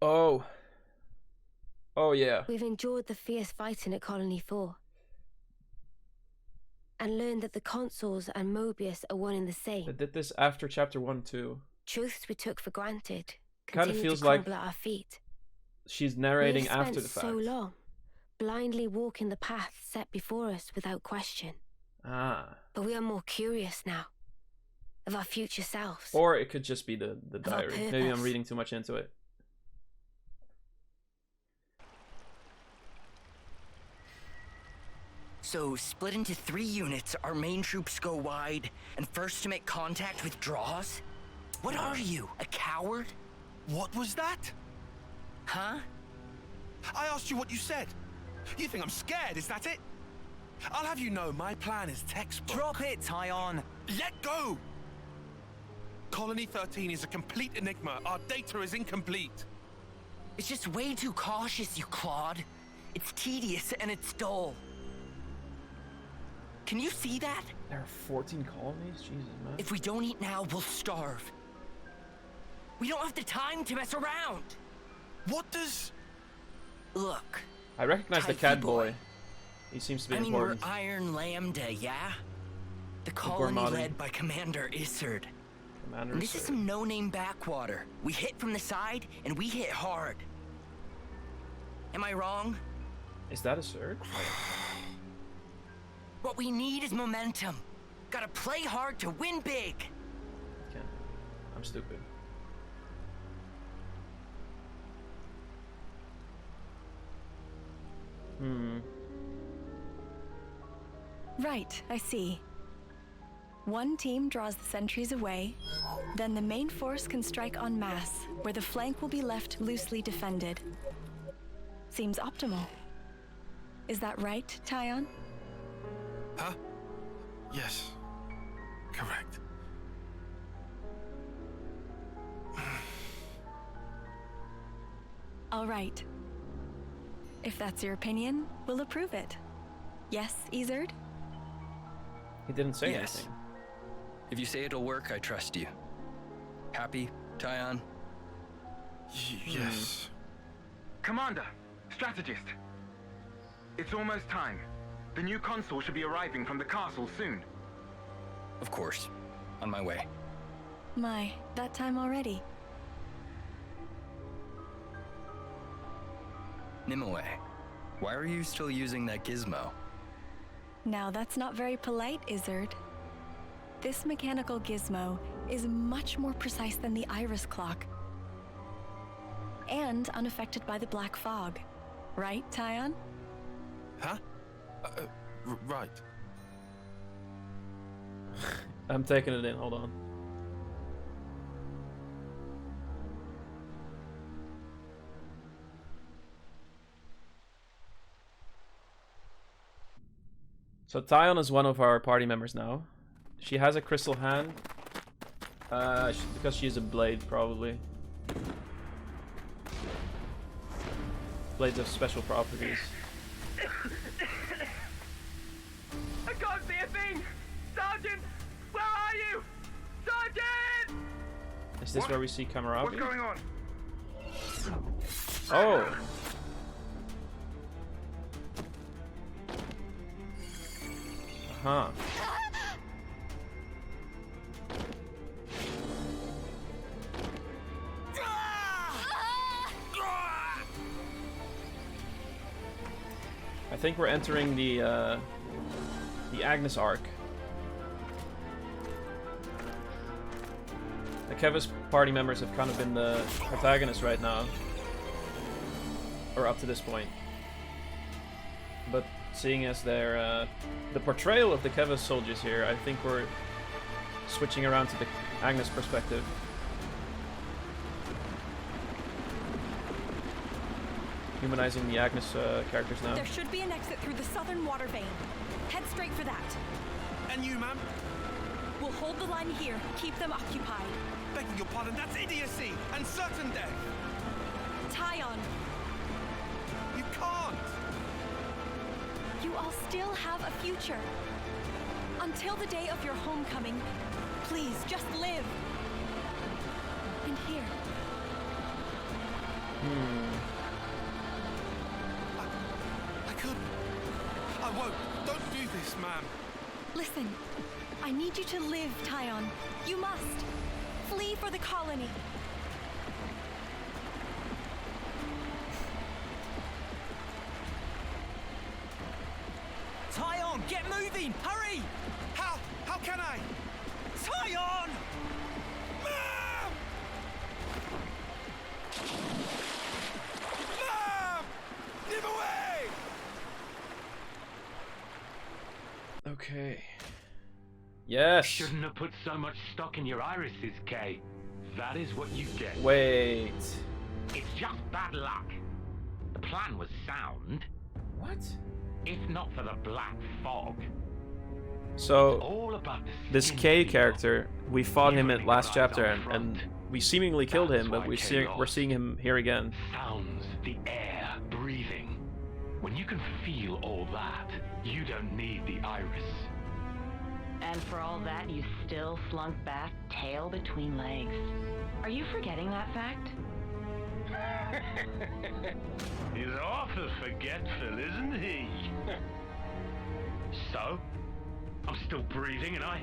Oh. Oh, yeah. We've endured the fierce fighting at Colony 4. And learned that the consuls and Mobius are one and the They same. did this after chapter 1 too. Truths we took for granted Kind of continue feels to like crumble at our feet. she's narrating We've after spent the fact. so long, blindly walking the path set before us without question. Ah. But we are more curious now, of our future selves. Or it could just be the diary. Maybe I'm purpose. reading too much into it. So, split into 3 units, our main troops go wide, and first to make contact withdraws? What are you, a coward? What was that? Huh? I asked you what you said. You think I'm scared, is that it? I'll have you know my plan is textbook. Drop it, Tyon. Let go! Colony 13 is a complete enigma. Our data is incomplete. It's just way too cautious, you clod. It's tedious and it's dull. Can you see that? There are 14 colonies? Jesus, man. If we don't eat now, we'll starve. We don't have the time to mess around. What does... Look. I recognize the cat boy. He seems to be important. We're Iron Lambda, yeah? The colony led by Commander Izzard. And this is some no-name backwater. We hit from the side, and we hit hard. Am I wrong? Is that Izzard? What we need is momentum. Gotta play hard to win big. Okay. I'm stupid. Right, I see. One team draws the sentries away, then the main force can strike en masse, where the flank will be left loosely defended. Seems optimal. Is that right, Tyon? Huh? Yes. Correct. All right. If that's your opinion, we'll approve it. Yes, Izzard? He didn't say Yes. anything. If you say it'll work, I trust you. Happy, Tyon? Yes. Commander, strategist. It's almost time. The new consul should be arriving from the castle soon. Of course. On my way. My, that time already. Nimue, why are you still using that gizmo? Now that's not very polite, Izzard. This mechanical gizmo is much more precise than the iris clock. And unaffected by the black fog. Right, Tyon? Huh? Right. I'm taking it in, hold on. So Tyon is one of our party members now. She has a crystal hand. Because she's a blade, probably. Blades have special properties. I can't see a thing! Sergeant! Where are you? Sergeant! Is this where we see Moravia? What's going on? Oh! Huh. I think we're entering the Agnes arc. The Kevis party members have kind of been the protagonists right now. Or up to this point. But seeing as they're the portrayal of the Kevis soldiers here, I think we're switching around to the Agnes perspective. Humanizing the Agnes characters now. There should be an exit through the southern water vein. Head straight for that. And you, ma'am? We'll hold the line here, keep them occupied. Begging your pardon, that's idiocy and certain death. Tyon, You can't. you all still have a future. Until the day of your homecoming, please just live. And here, I couldn't. I won't. Don't do this, ma'am. Listen, I need you to live, Tyon. You must. Flee for the colony. Tyon, get moving! Hurry! How? How can I? Tyon! Ma'am! Ma'am! Give away! Okay. Yes. Shouldn't have put so much stock in your irises, Kay. That is what you get. Wait. It's just bad luck. The plan was sound. What? If not for the black fog. So, All about the this skin K people. character, we fought him at Everything last lies chapter, on front. and we seemingly killed him, but That's why we're seeing him here again. Sounds, the air, breathing. When you can feel all that, you don't need the iris. And for all that, you still slunk back, tail between legs. Are you forgetting that fact? He's awful forgetful, isn't he? So, I'm still breathing, and I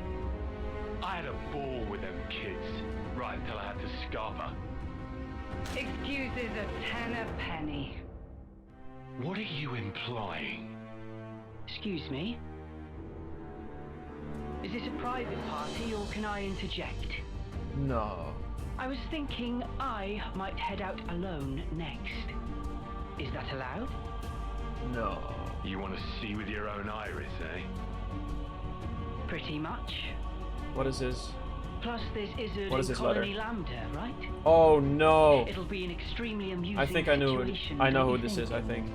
had a ball with them kids, right until I had to scupper. Excuses a penny. What are you implying? Excuse me? Is this a private party, or can I interject? No. I was thinking I might head out alone next. Is that allowed? No. You want to see with your own iris, eh? Pretty much. What is this? Plus this Izzard What is in this letter? Colony Lambda, right? Oh no. It'll be an extremely amusing I think I knew it. situation, I know don't who you this think? is, I think.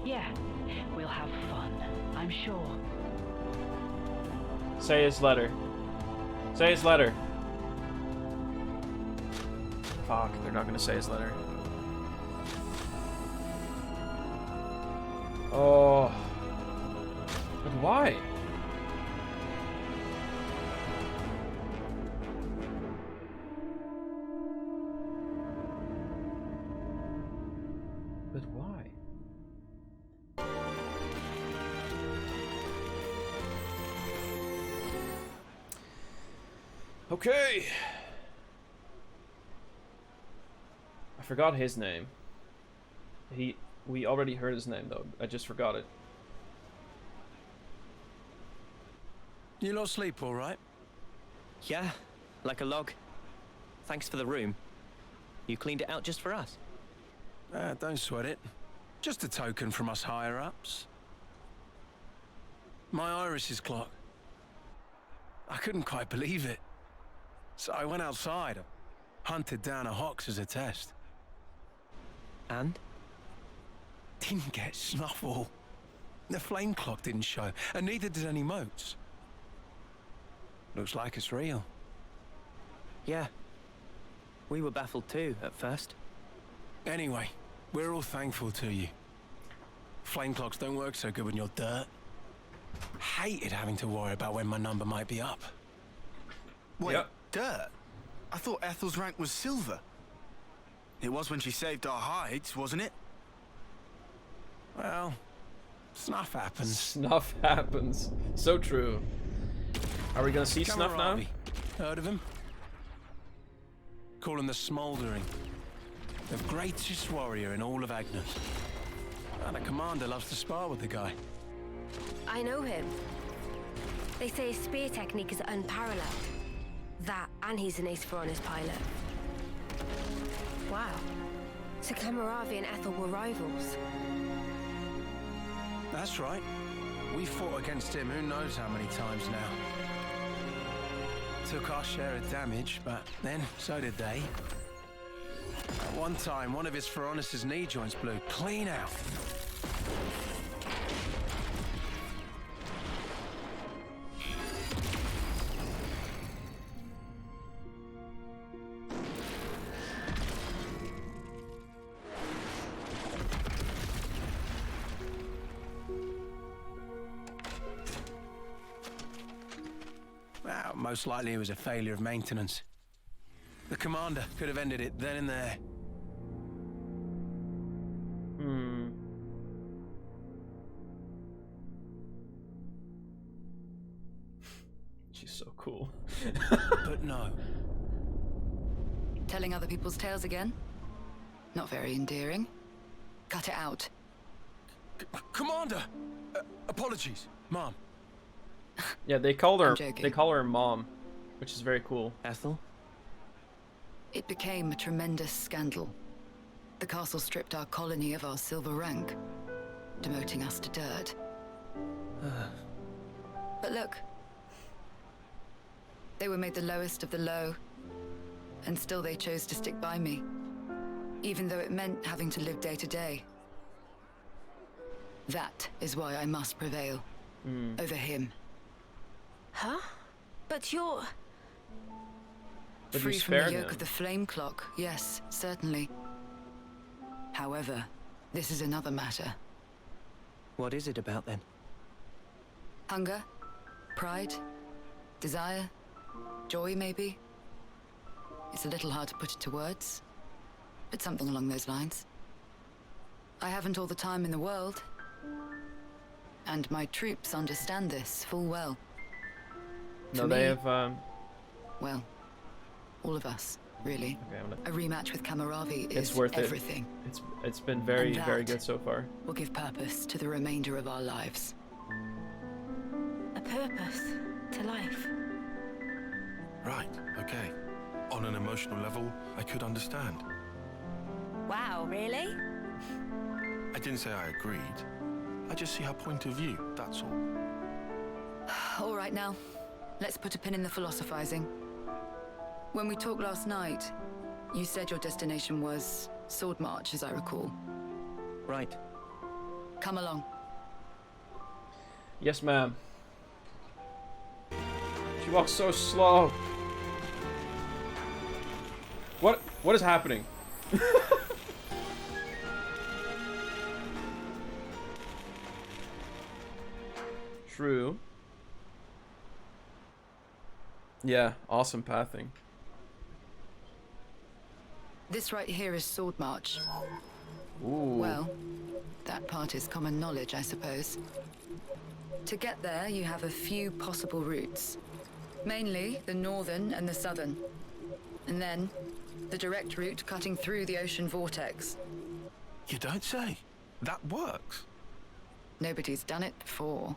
Yeah, we'll have fun, I'm sure. Say his letter. Say his letter. Fuck, they're not gonna say his letter. Oh. But why? But why? Okay. I forgot his name. We already heard his name though. I just forgot it. You lot sleep all right? Yeah, like a log. Thanks for the room. You cleaned it out just for us. Don't sweat it. Just a token from us higher-ups. My iris clock. I couldn't quite believe it. So I went outside, hunted down a Hox as a test. And? Didn't get snuffle. The flame clock didn't show, and neither did any motes. Looks like it's real. Yeah. We were baffled too, at first. Anyway, we're all thankful to you. Flame clocks don't work so good when you're dirt. Hated having to worry about when my number might be up. Wait, dirt? I thought Ethel's rank was silver. It was when she saved our hides, wasn't it? Well, snuff happens. Snuff happens. So true. Are we gonna see Snuff now? Moravia. Heard of him? Call him the Smouldering. The greatest warrior in all of Agnian. And a commander loves to spar with the guy. I know him. They say his spear technique is unparalleled. That, and he's an ace for honest pilot. Wow. So Moravia and Ethel were rivals. That's right. We fought against him who knows how many times now. Took our share of damage, but then so did they. At one time, one of his Pharaonis' knee joints blew clean out. Well, most likely it was a failure of maintenance. The commander could have ended it then and there. She's so cool. But no. Telling other people's tales again? Not very endearing. Cut it out. Commander! Apologies, Mom. Yeah, they call her Mom, which is very cool. Ethel? It became a tremendous scandal. The castle stripped our colony of our silver rank, demoting us to dirt. But look. They were made the lowest of the low, and still they chose to stick by me, even though it meant having to live day to day. That is why I must prevail over him. Huh? But you're... Free from the yoke of the flame clock, yes, certainly. However, this is another matter. What is it about then? Hunger, pride, desire, joy maybe. It's a little hard to put it to words, but something along those lines. I haven't all the time in the world, and my troops understand this full well. No, they have, well, all of us, really. Okay, a rematch with Moravia is worth everything. It's been very good so far. Will give purpose to the remainder of our lives. A purpose to life. Right, okay. On an emotional level, I could understand. Wow, really? I didn't say I agreed. I just see her point of view, that's all. All right now, let's put a pin in the philosophizing. When we talked last night, you said your destination was Sword March, as I recall. Right. Come along. Yes, ma'am. She walks so slow. What is happening? True. Yeah, awesome pathing. This right here is Sword March. Ooh. Well, that part is common knowledge, I suppose. To get there, you have a few possible routes. Mainly the northern and the southern. And then, the direct route cutting through the ocean vortex. You don't say. That works. Nobody's done it before.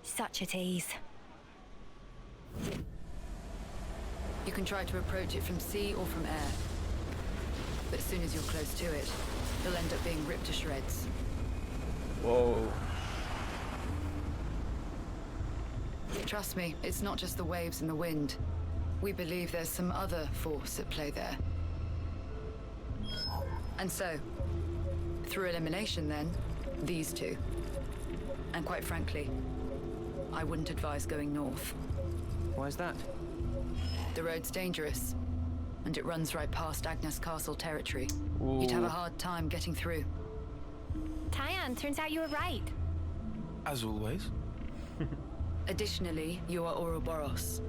Such a tease. You can try to approach it from sea or from air. But as soon as you're close to it, you'll end up being ripped to shreds. Whoa. Trust me, it's not just the waves and the wind. We believe there's some other force at play there. And so, through elimination then, these two. And quite frankly, I wouldn't advise going north. Why is that? The road's dangerous, and it runs right past Agnes Castle territory. Ooh. You'd have a hard time getting through. Tyan, turns out you were right. As always. Additionally, you are Ouroboros.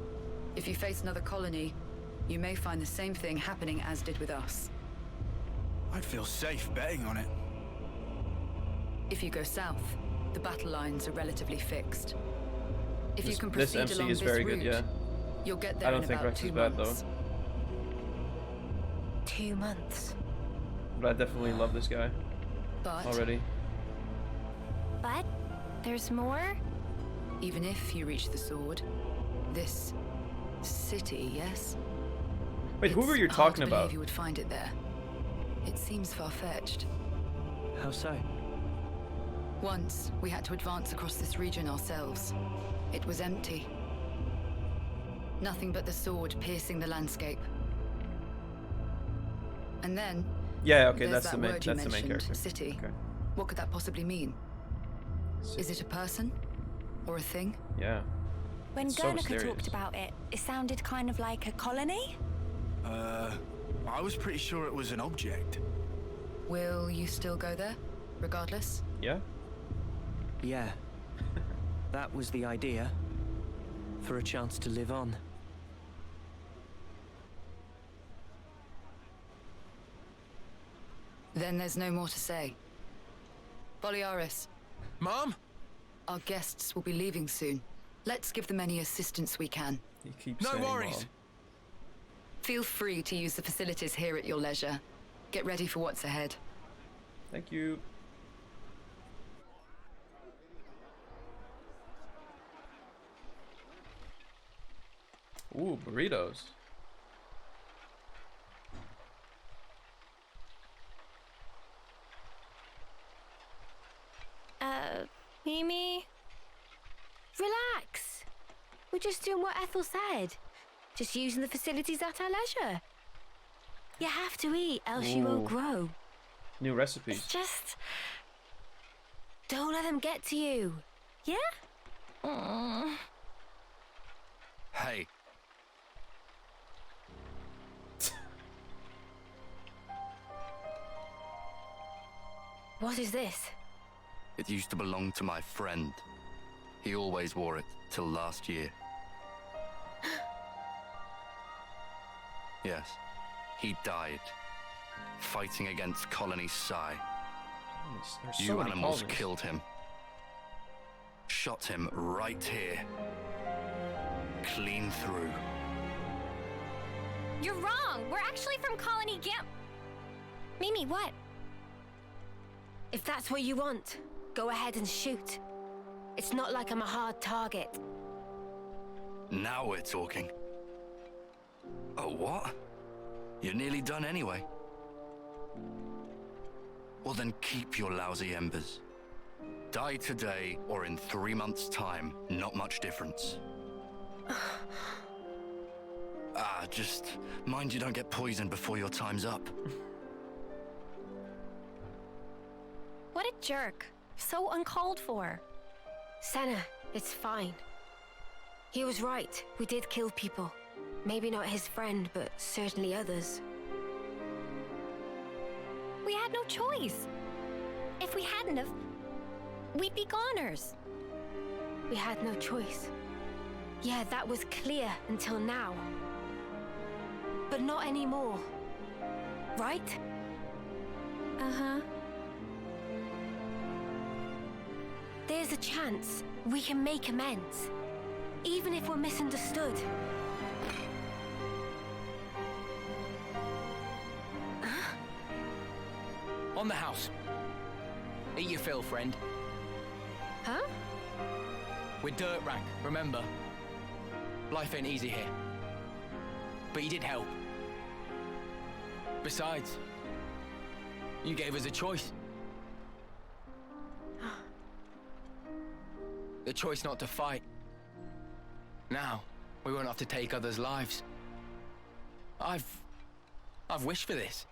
If you face another colony, you may find the same thing happening as did with us. I'd feel safe betting on it. If you go south, the battle lines are relatively fixed. If you can This proceed MC along is this very route, good, yeah. you'll get there I don't in think about Rex 2 is bad months. though. 2 months. But I definitely love this guy. But already. But there's more? even if you reach the sword, this city, yes? Wait, who were you It's hard talking to about? believe you would find it there. It seems far-fetched. How so? Once, we had to advance across this region ourselves. It was empty. Nothing but the sword piercing the landscape. And then... Yeah, okay, there's that's that the main word you mentioned, character. City. Okay. What could that possibly mean? Is it a person? Or a thing? Yeah. When It's so Guernica mysterious. talked about it, it sounded kind of like a colony? I was pretty sure it was an object. Will you still go there, regardless? Yeah? Yeah. That was the idea. For a chance to live on. Then there's no more to say. Boliaris. Mom? Our guests will be leaving soon. Let's give them any assistance we can. He keeps no saying worries. Mom. Feel free to use the facilities here at your leisure. Get ready for what's ahead. Thank you. Ooh, burritos. Mimi? Relax. We're just doing what Ethel said. Just using the facilities at our leisure. You have to eat, else you won't grow. New recipes. It's just... Don't let them get to you. Yeah? Aww. Hey. What is this? It used to belong to my friend. He always wore it till last year. Yes, he died, fighting against Colony Psi. There's You so many animals colonies. killed him. Shot him right here. Clean through. You're wrong. We're actually from Colony Gimp. Mimi, what? If that's what you want, go ahead and shoot. It's not like I'm a hard target. Now we're talking. Oh, what? You're nearly done anyway. Well then keep your lousy embers. Die today or in 3 months' time, not much difference. Just mind you don't get poisoned before your time's up. What a jerk. So uncalled for. Sena, it's fine. He was right. We did kill people. Maybe not his friend, but certainly others. We had no choice. If we hadn't have, we'd be goners. We had no choice. Yeah, that was clear until now. But not anymore. Right? Uh-huh. There's a chance we can make amends. Even if we're misunderstood. On the house. Eat your fill, friend. Huh? We're dirt rank, remember? Life ain't easy here. But you did help. Besides, you gave us a choice. The choice not to fight. Now, we won't have to take others' lives. I've wished for this.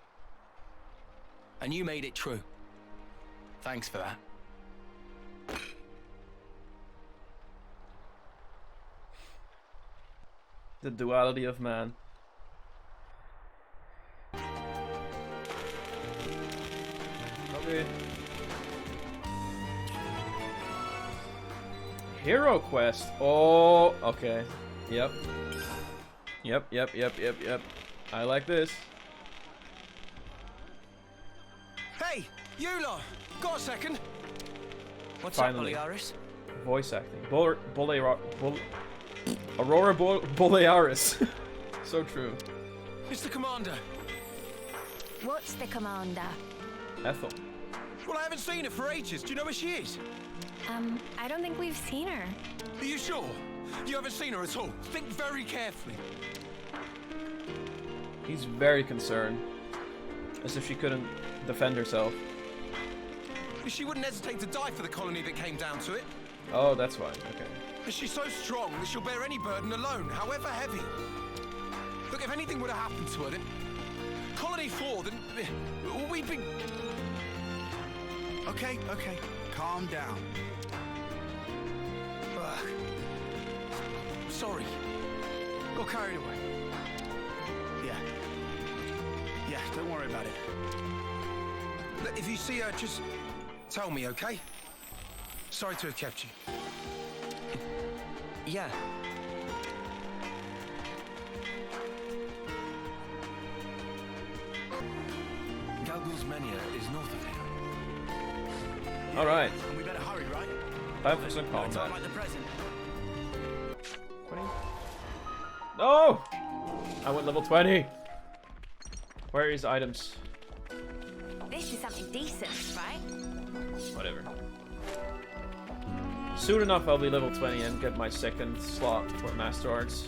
And you made it true. Thanks for that. The duality of man. Okay. Hero quest. Oh, okay. Yep. Yep. I like this. Hey, you lot! Got a second? What's Finally. up, Boliaris? Voice acting. Aurora Borealis. So true. It's the commander. What's the commander? Ethel. Well, I haven't seen her for ages. Do you know where she is? I don't think we've seen her. Are you sure? You haven't seen her at all? Think very carefully. He's very concerned. As if she couldn't defend herself. She wouldn't hesitate to die for the colony that came down to it. Oh, that's why. Okay. She's so strong that she'll bear any burden alone, however heavy. Look, if anything would have happened to her, then... Colony 4, then... we'd be... Okay. Calm down. Sorry. Got carried away. Yeah, don't worry about it. Look, if you see her, just tell me, okay? Sorry to have kept you. Yeah. Galgul's Mania is north of here. Alright. And we better hurry, right? Time for some combat. Time like the present. 20? No! I went level 20! Where is items? This is something decent, right? Whatever. Soon enough I'll be level 20 and get my second slot for Master Arts.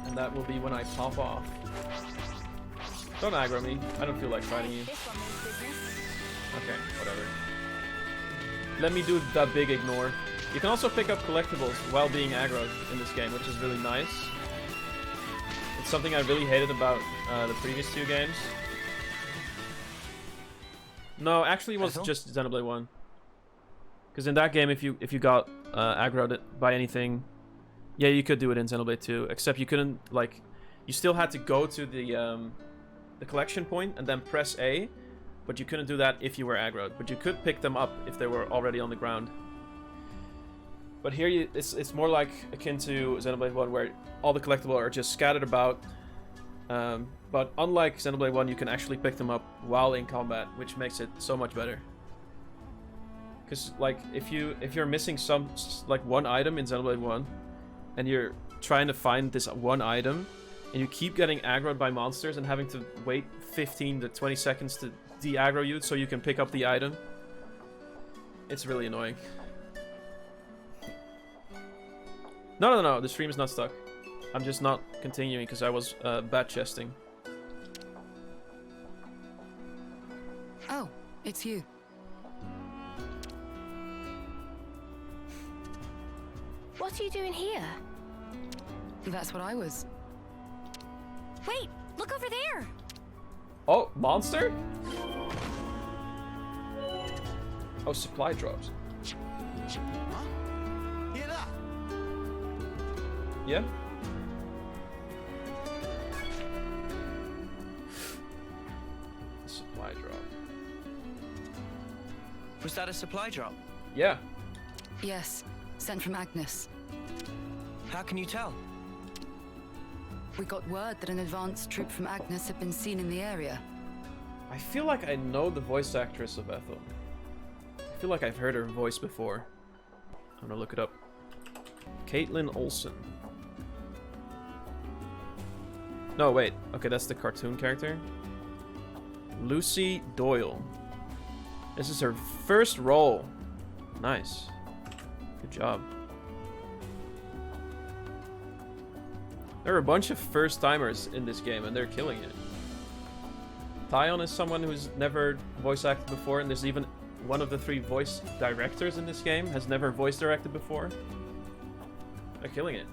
And that will be when I pop off. Don't aggro me. I don't feel like fighting you. Okay, whatever. Let me do that big ignore. You can also pick up collectibles while being aggroed in this game, which is really nice. It's something I really hated about the previous 2 games. No, actually it was just Xenoblade 1. Because in that game, if you got aggroed by anything, yeah, you could do it in Xenoblade 2. Except you couldn't, like, you still had to go to the collection point and then press A, but you couldn't do that if you were aggroed. But you could pick them up if they were already on the ground. But here it's more like akin to Xenoblade 1, where all the collectibles are just scattered about. But unlike Xenoblade 1, you can actually pick them up while in combat, which makes it so much better. Because like if you're missing one item in Xenoblade 1, and you're trying to find this one item, and you keep getting aggroed by monsters and having to wait 15 to 20 seconds to de-aggro you so you can pick up the item, it's really annoying. No, the stream is not stuck. I'm just not continuing because I was bat chesting. Oh, it's you. What are you doing here? That's what I was. Wait, look over there. Oh, monster? Oh, supply drops. Huh? Hear that? Yeah. Supply drop. Was that a supply drop? Yeah. Yes, sent from Agnes. How can you tell? We got word that an advanced troop from Agnes had been seen in the area. I feel like I know the voice actress of Ethel. I feel like I've heard her voice before. I'm gonna look it up. Caitlin Olsen. No, wait. Okay, that's the cartoon character. Lucy Doyle. This is her first role. Nice. Good job. There are a bunch of first-timers in this game, and they're killing it. Tyon is someone who's never voice acted before, and there's even one of the 3 voice directors in this game has never voice directed before. They're killing it.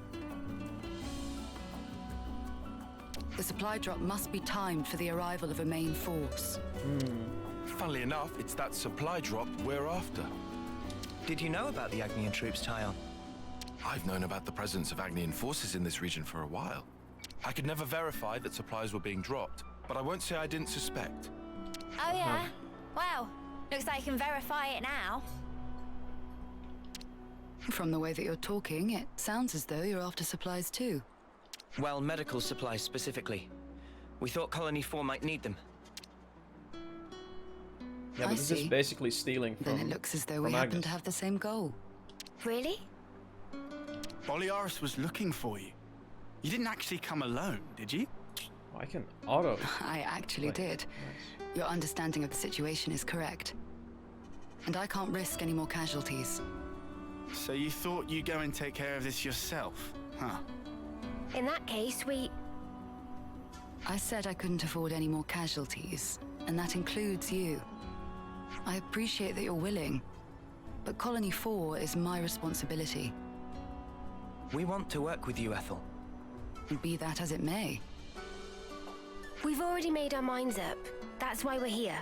The supply drop must be timed for the arrival of a main force. Funnily enough, it's that supply drop we're after. Did you know about the Agnian troops, Tyon? I've known about the presence of Agnian forces in this region for a while. I could never verify that supplies were being dropped, but I won't say I didn't suspect. Oh yeah? Wow. Looks like you can verify it now. From the way that you're talking, it sounds as though you're after supplies too. Well, medical supplies specifically. We thought Colony 4 might need them. Yeah, but this is basically stealing from Then it looks as though we happen to have the same goal. Really? Boliaris was looking for you. You didn't actually come alone, did you? I can auto. I actually did. Nice. Your understanding of the situation is correct. And I can't risk any more casualties. So you thought you'd go and take care of this yourself, huh? In that case, I said I couldn't afford any more casualties, and that includes you. I appreciate that you're willing, but Colony 4 is my responsibility. We want to work with you, Ethel. Be that as it may. We've already made our minds up. That's why we're here.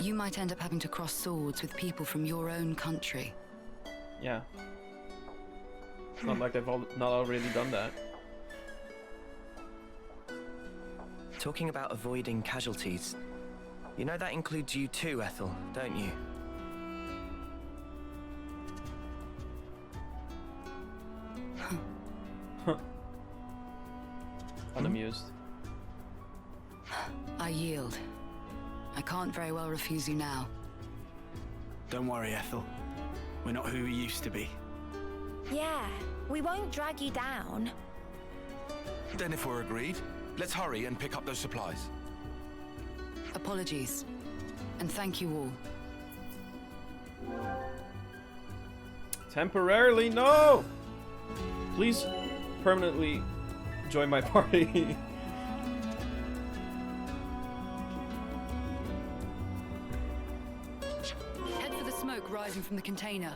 You might end up having to cross swords with people from your own country. Yeah. It's not like they've not already done that. Talking about avoiding casualties, you know that includes you too, Ethel, don't you? Unamused. I yield. I can't very well refuse you now. Don't worry, Ethel. We're not who we used to be. Yeah, we won't drag you down. Then if we're agreed, let's hurry and pick up those supplies. Apologies. And thank you all. Temporarily, no! Please permanently join my party. Head for the smoke rising from the container.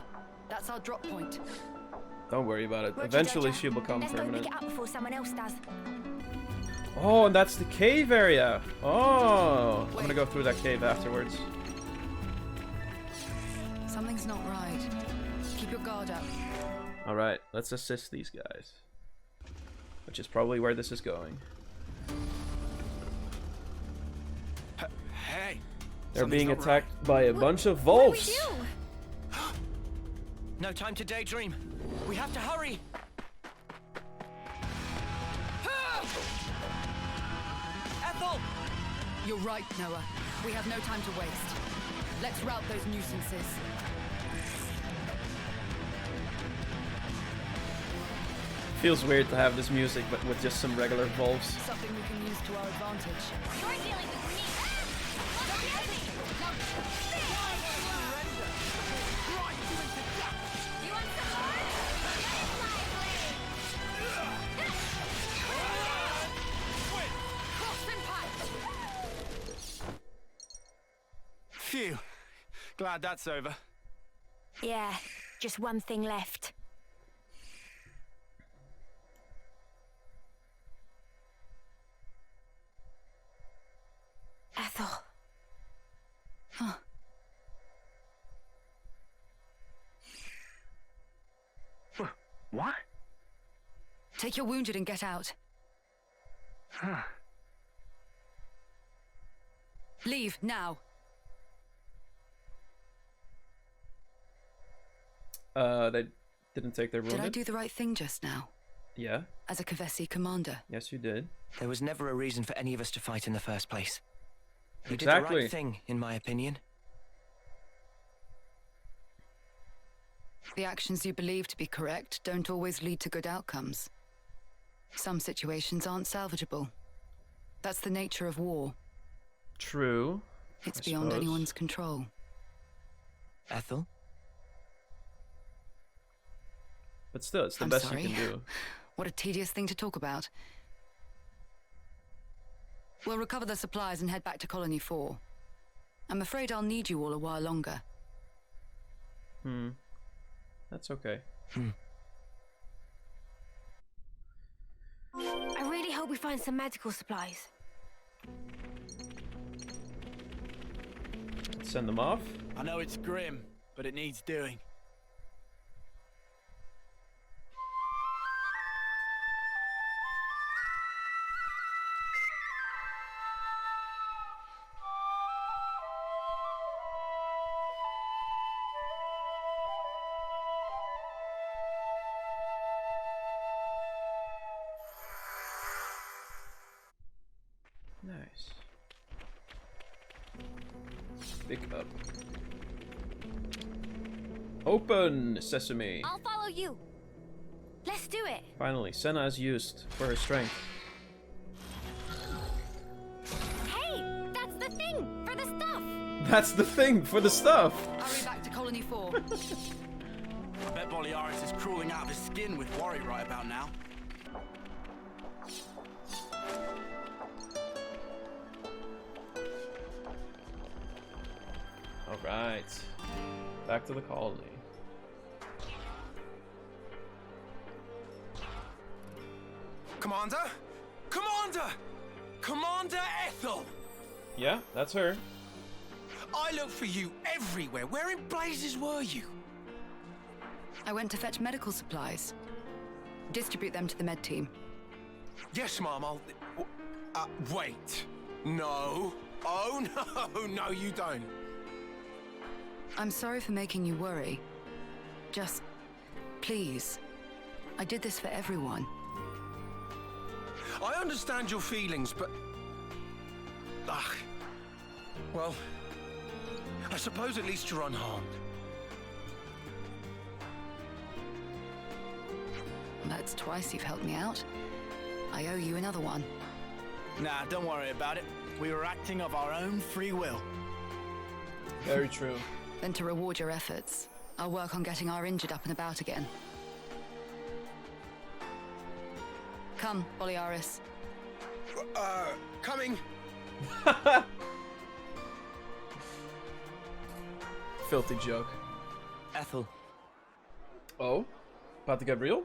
That's our drop point. Don't worry about it. Eventually she'll become permanent. Let's go pick it up before someone else does. Oh, and that's the cave area. Oh, I'm gonna go through that cave afterwards. Something's not right. Keep your guard up. All right, let's assist these guys. Which is probably where this is going. Hey. They're being attacked by a bunch of wolves. No time to daydream. We have to hurry. Ethel! You're right, Noah. We have no time to waste. Let's rout those nuisances. Feels weird to have this music, but with just some regular wolves. Something we can use to our advantage. You're dealing with me. You want some more? Phew. Glad that's over. Yeah, just one thing left. Ethel. Huh. What? Take your wounded and get out. Huh. Leave now. They didn't take their wounded. Did I do the right thing just now? Yeah. As a Kavesi commander? Yes, you did. There was never a reason for any of us to fight in the first place. You Exactly. did the right thing, in my opinion. The actions you believe to be correct don't always lead to good outcomes. Some situations aren't salvageable. That's the nature of war. True. It's beyond anyone's control. Ethel? But still, it's the I'm best sorry. you can do. What a tedious thing to talk about. We'll recover the supplies and head back to Colony 4. I'm afraid I'll need you all a while longer. That's okay. I really hope we find some medical supplies. Send them off. I know it's grim, but it needs doing. Nice. Pick up. Open, Sesame. I'll follow you. Let's do it. Finally, Sena is used for her strength. Hey, that's the thing for the stuff. That's the thing for the stuff. Hurry back to Colony 4. I bet Boliaris is crawling out of his skin with worry right about now. Alright. Back to the colony. Commander? Commander! Commander Ethel! Yeah, that's her. I looked for you everywhere. Where in blazes were you? I went to fetch medical supplies. Distribute them to the med team. Yes, Mom, I'll... wait. No. Oh, no, no, you don't. I'm sorry for making you worry. Just, please. I did this for everyone. I understand your feelings, but... Ugh. Well, I suppose at least you're unharmed. That's twice you've helped me out. I owe you another one. Nah, don't worry about it. We were acting of our own free will. Very true. Then to reward your efforts, I'll work on getting our injured up and about again. Come, Boliaris. Coming. Filthy joke. Ethel. Oh? About to get real?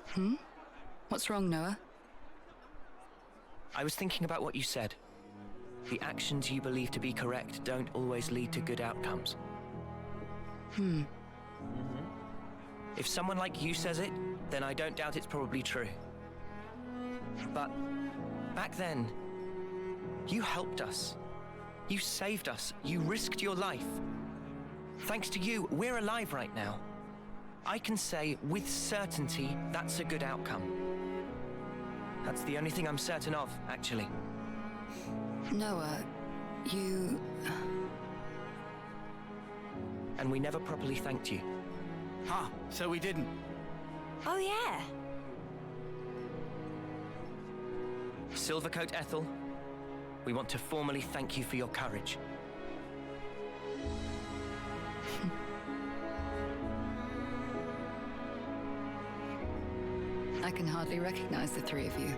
What's wrong, Noah? I was thinking about what you said. The actions you believe to be correct don't always lead to good outcomes. If someone like you says it, then I don't doubt it's probably true. But back then, you helped us. You saved us. You risked your life. Thanks to you, we're alive right now. I can say with certainty that's a good outcome. That's the only thing I'm certain of, actually. Noah, you... And we never properly thanked you. Huh, so we didn't. Oh, yeah. Silvercoat Ethel, we want to formally thank you for your courage. I can hardly recognize the three of you.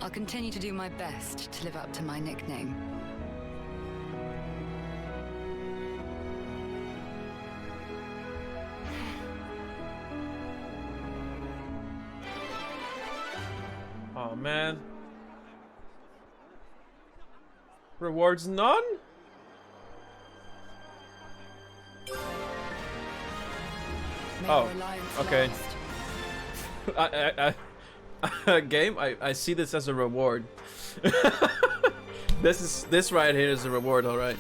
I'll continue to do my best to live up to my nickname. Oh man. Rewards none? Oh, okay. Game, I see this as a reward. This right here is a reward, all right.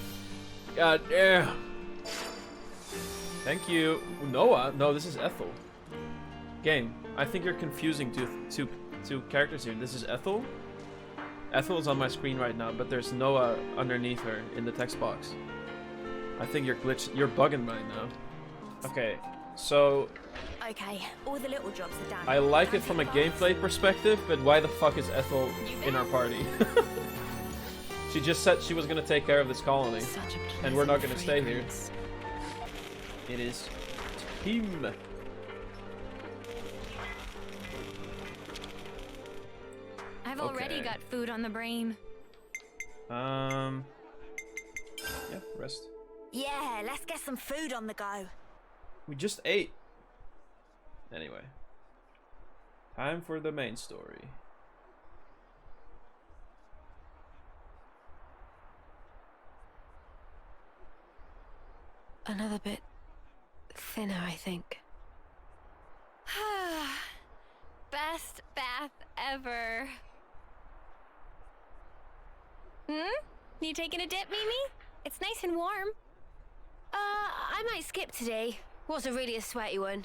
God damn. Thank you, Noah. No, this is Ethel. Game, I think you're confusing two characters here. This is Ethel. Ethel is on my screen right now, but there's Noah underneath her in the text box. I think you're bugging right now. Okay. So, okay, all the little jobs are done. I like it from a gameplay perspective, but why the fuck is Ethel in our party? She just said she was gonna take care of this colony, and we're not gonna stay here. It is team. I've already got food on the brain. Yeah, rest. Yeah, let's get some food on the go. We just ate. Anyway. Time for the main story. Another bit thinner, I think. Best bath ever. You taking a dip, Mimi? It's nice and warm. I might skip today. Wasn't really a sweaty one.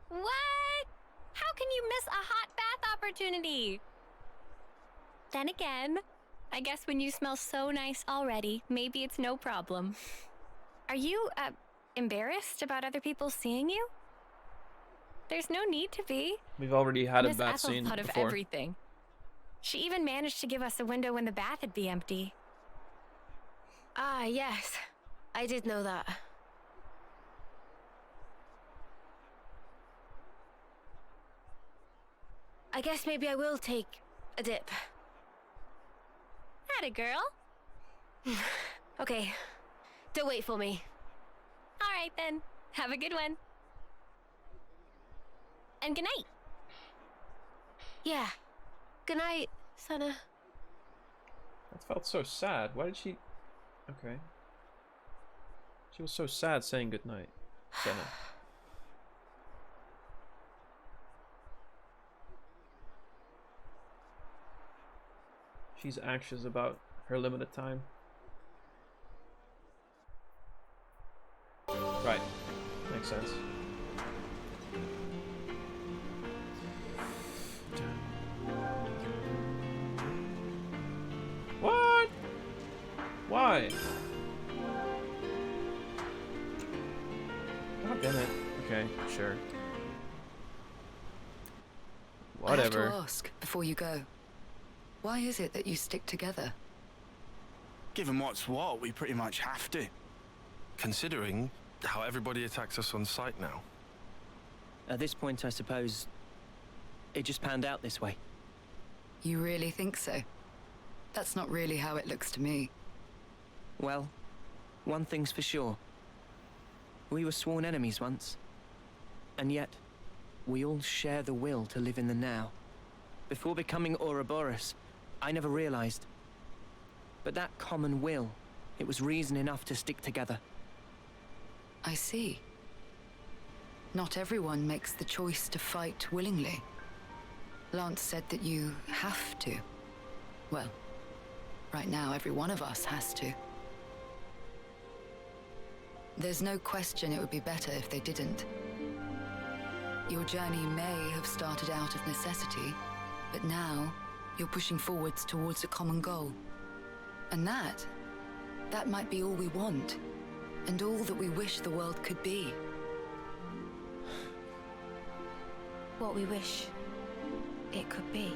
What? How can you miss a hot bath opportunity? Then again, I guess when you smell so nice already, maybe it's no problem. Are you, embarrassed about other people seeing you? There's no need to be. We've already had a Miss bath Ethel scene thought of before. everything. She even managed to give us a window when the bath would be empty. Ah, yes. I did know that. I guess maybe I will take a dip. Atta girl. Okay. Don't wait for me. All right then. Have a good one. And good night. Yeah. Good night, Sena. That felt so sad. Why did she... Okay. She was so sad saying goodnight. Sena. She's anxious about her limited time. Right. Makes sense. Why? God damn it. Okay, sure. Whatever. I have to ask before you go. Why is it that you stick together? Given what's what, we pretty much have to. Considering how everybody attacks us on sight now. At this point, I suppose it just panned out this way. You really think so? That's not really how it looks to me. Well, one thing's for sure. We were sworn enemies once. And yet, we all share the will to live in the now. Before becoming Ouroboros, I never realized. But that common will, it was reason enough to stick together. I see. Not everyone makes the choice to fight willingly. Lance said that you have to. Well, right now every one of us has to. There's no question it would be better if they didn't. Your journey may have started out of necessity, but now you're pushing forwards towards a common goal. And that might be all we want, and all that we wish the world could be. What we wish it could be.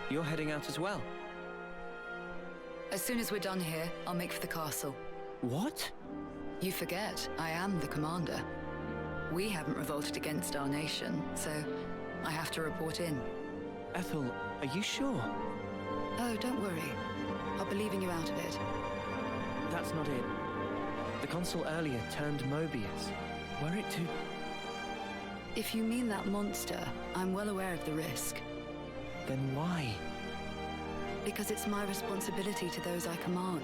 You're heading out as well? As soon as we're done here, I'll make for the castle. What? You forget, I am the commander. We haven't revolted against our nation, so I have to report in. Ethel, are you sure? Oh, don't worry. I'll be leaving you out of it. That's not it. The consul earlier turned Mobius. Were it to... If you mean that monster, I'm well aware of the risk. Then why? Because it's my responsibility to those I command.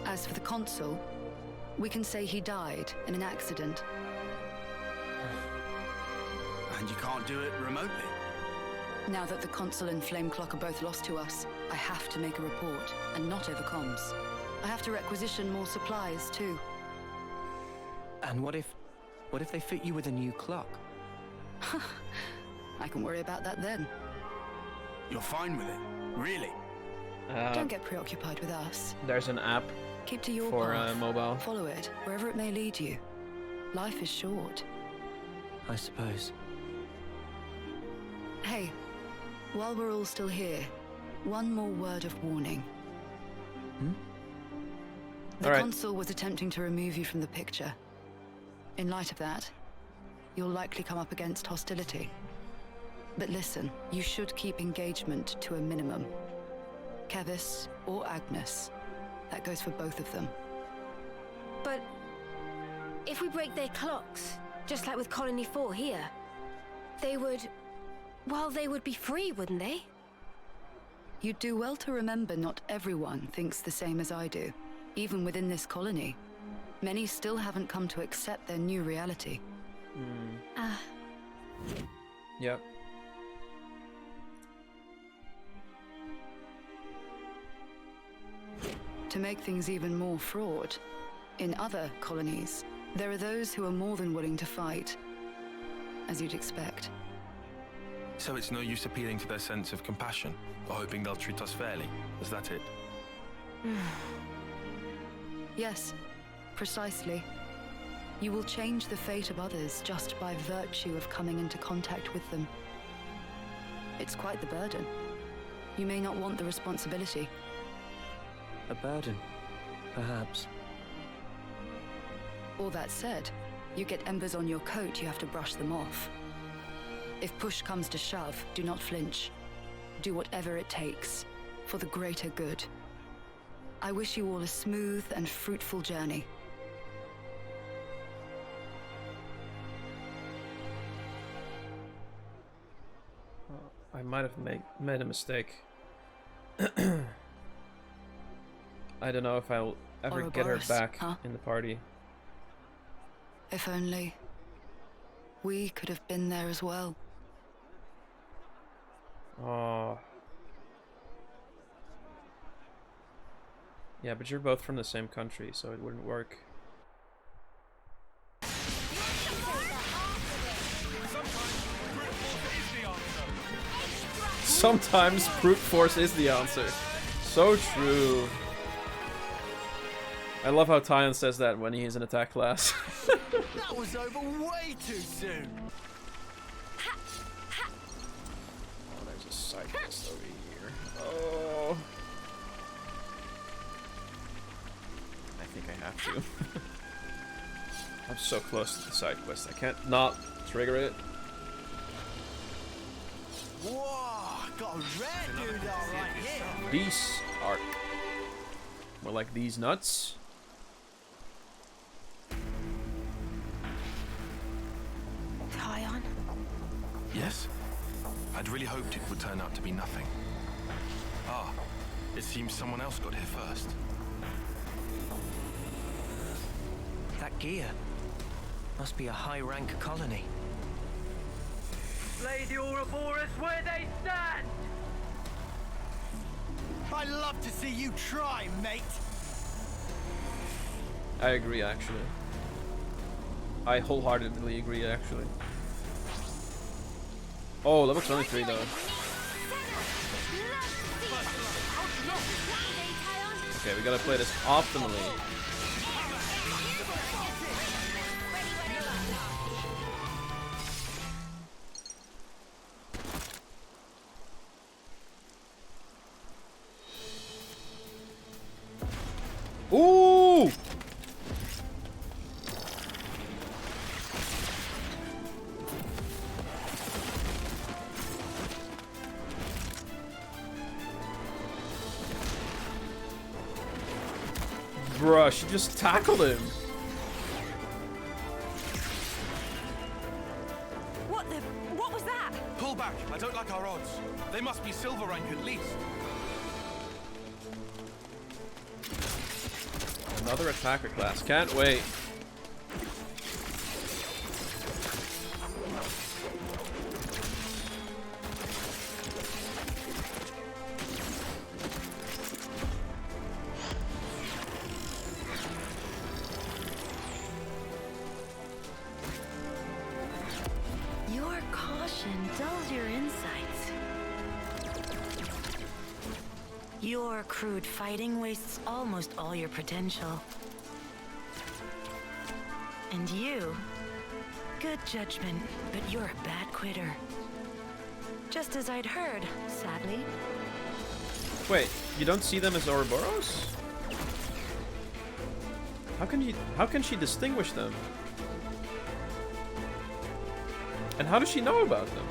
As for the consul, we can say he died in an accident. And you can't do it remotely? Now that the consul and Flame Clock are both lost to us, I have to make a report, and not over comms. I have to requisition more supplies, too. And what if they fit you with a new clock? I can worry about that then. You're fine with it? Really? Don't get preoccupied with us. There's an app Keep to your for path. mobile. Follow it, wherever it may lead you. Life is short. I suppose. Hey, while we're all still here, one more word of warning. The consul was attempting to remove you from the picture. In light of that, you'll likely come up against hostility. But listen, you should keep engagement to a minimum. Kevis or Agnes. That goes for both of them. But if we break their clocks, just like with Colony 4 here, they would... well, they would be free, wouldn't they? You'd do well to remember not everyone thinks the same as I do, even within this colony. Many still haven't come to accept their new reality. Yep. To make things even more fraught, in other colonies, there are those who are more than willing to fight, as you'd expect. So it's no use appealing to their sense of compassion, or hoping they'll treat us fairly. Is that it? Yes, precisely. You will change the fate of others just by virtue of coming into contact with them. It's quite the burden. You may not want the responsibility. A burden, perhaps. All that said, you get embers on your coat, you have to brush them off. If push comes to shove, do not flinch. Do whatever it takes, for the greater good. I wish you all a smooth and fruitful journey. I might have made a mistake. I don't know if I'll ever get her back in the party. If only we could have been there as well. Oh. Yeah, but you're both from the same country, so it wouldn't work. Sometimes brute force is the answer. So true. I love how Tyon says that when he's in attack class. That was over way too soon. Oh, there's a side quest over here. Oh. I think I have to. I'm so close to the side quest. I can't not trigger it. Whoa, got a rare dude right here. Beast arc. More like these nuts. Tyon? Yes? I'd really hoped it would turn out to be nothing. Ah, it seems someone else got here first. That gear must be a high-rank colony. Lay the Ouroboros where they stand! I'd love to see you try, mate. I agree, actually. I wholeheartedly agree, actually. Oh, level 23 though. Okay, we gotta play this optimally. Ooh! Bruh, she just tackled him. What was that? Pull back. I don't like our odds. They must be silver rank at least. Another attacker class. Can't wait. Your caution dulls your insights. Your crude fighting wastes almost all your potential. And you, good judgment, but you're a bad quitter. Just as I'd heard, sadly. Wait, you don't see them as Ouroboros? How can she distinguish them? And how does she know about them?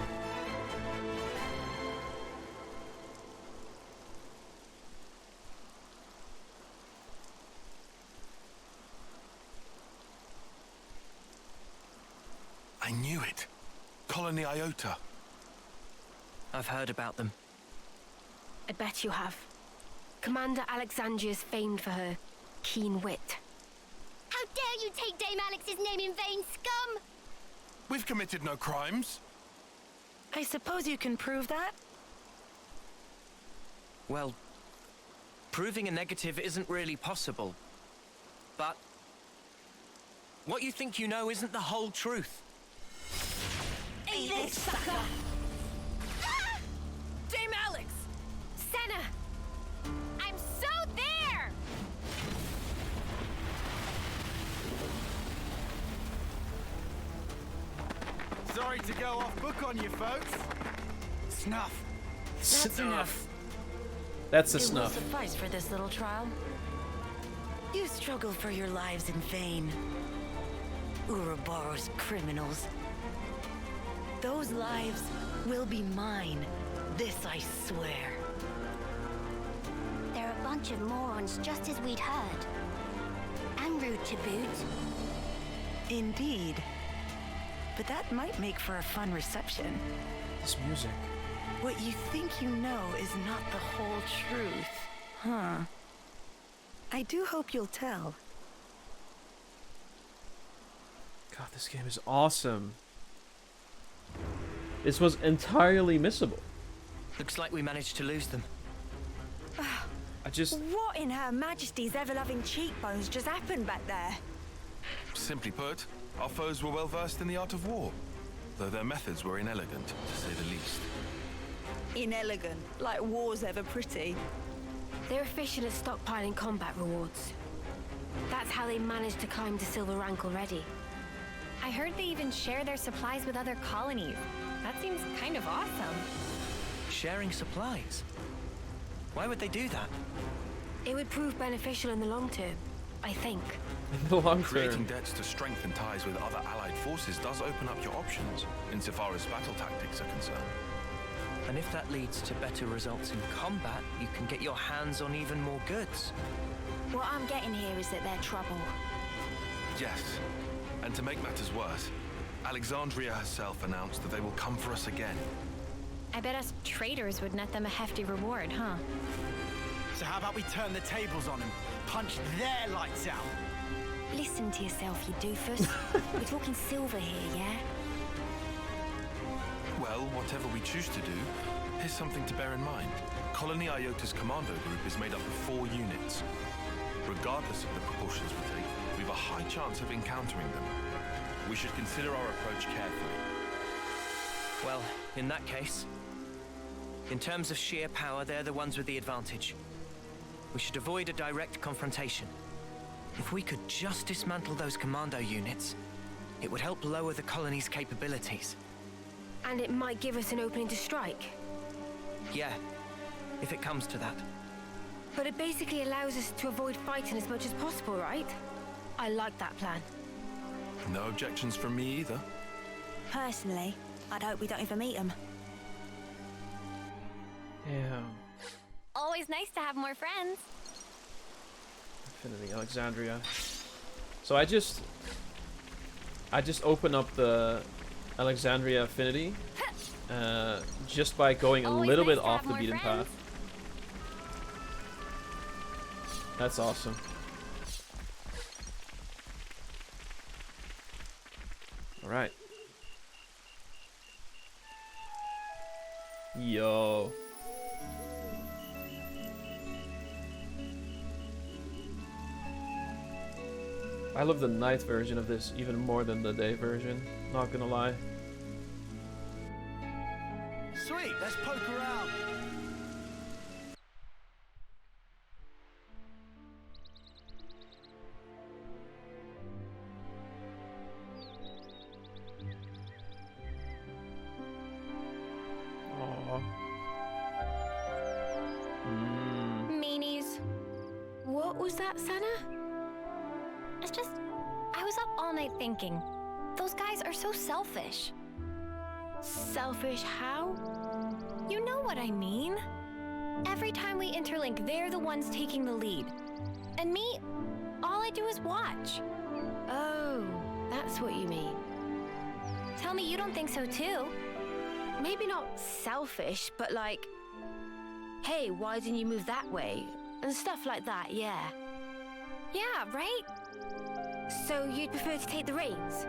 I knew it. Colony Iota. I've heard about them. I bet you have. Commander Alexandria is famed for her keen wit. How dare you take Dame Alex's name in vain, scum! We've committed no crimes. I suppose you can prove that? Well, proving a negative isn't really possible. But what you think you know isn't the whole truth. Eat this, sucker! Ah! Dame Alex! Sena! I'm so there! Sorry to go off book on you folks. Snuff. That's enough. That's a It snuff. will suffice for this little trial. You struggle for your lives in vain. Ouroboros criminals. Those lives will be mine. This I swear. They're a bunch of morons, just as we'd heard. And rude to boot. Indeed. But that might make for a fun reception. This music. What you think you know is not the whole truth. Huh. I do hope you'll tell. God, this game is awesome. This was entirely missable. Looks like we managed to lose them. What in Her Majesty's ever-loving cheekbones just happened back there? Simply put, our foes were well versed in the art of war, though their methods were inelegant, to say the least. inelegant, like war's ever pretty. They're efficient at stockpiling combat rewards. That's how they managed to climb to silver rank already. I heard they even share their supplies with other colonies. That seems kind of awesome. Sharing supplies? Why would they do that? It would prove beneficial in the long term, I think. In the long term. Creating debts to strengthen ties with other allied forces does open up your options, insofar as battle tactics are concerned. And if that leads to better results in combat, you can get your hands on even more goods. What I'm getting here is that they're trouble. Yes. And to make matters worse, Alexandria herself announced that they will come for us again. I bet us traitors would net them a hefty reward, huh? So how about we turn the tables on them? Punch their lights out? Listen to yourself, you doofus. We're talking silver here, yeah? Well, whatever we choose to do, here's something to bear in mind. Colony Iota's commando group is made up of 4 units. Regardless of the proportions we take, we have a high chance of encountering them. We should consider our approach carefully. Well, in that case, in terms of sheer power, they're the ones with the advantage. We should avoid a direct confrontation. If we could just dismantle those commando units, it would help lower the colony's capabilities. And it might give us an opening to strike. Yeah, if it comes to that. But it basically allows us to avoid fighting as much as possible, right? I like that plan. No objections from me either. Personally, I'd hope we don't even meet them. Yeah. Always nice to have more friends. Infinity, Alexandria. So I just open up the Alexandria Affinity just by going a little bit off the beaten path. That's awesome. All right. Yo. I love the night version of this even more than the day version, not gonna lie. Sweet, let's poke around. Aww. Meanies. What was that, Sena? It's just, I was up all night thinking. Those guys are so selfish. Selfish how? You know what I mean. Every time we interlink, they're the ones taking the lead. And me, all I do is watch. Oh, that's what you mean. Tell me you don't think so too. Maybe not selfish, but like, hey, why didn't you move that way? And stuff like that, yeah. Yeah, right? So you'd prefer to take the reins?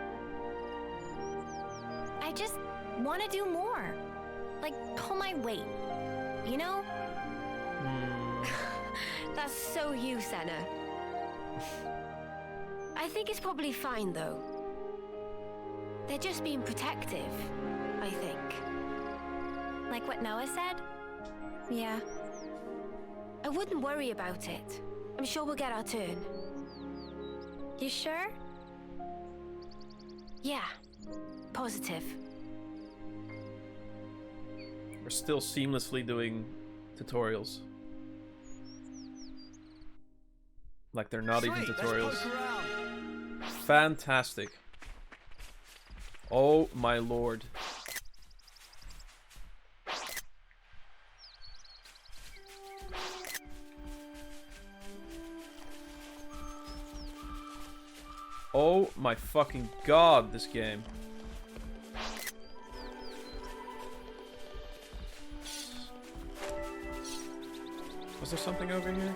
I just want to do more. Like, pull my weight. You know? That's so you, Sena. I think it's probably fine, though. They're just being protective, I think. Like what Noah said? Yeah. I wouldn't worry about it. I'm sure we'll get our turn. You sure? Yeah. Positive. We're still seamlessly doing tutorials. Like they're not even tutorials. Fantastic. Oh my lord. Oh my fucking god, this game. Was there something over here?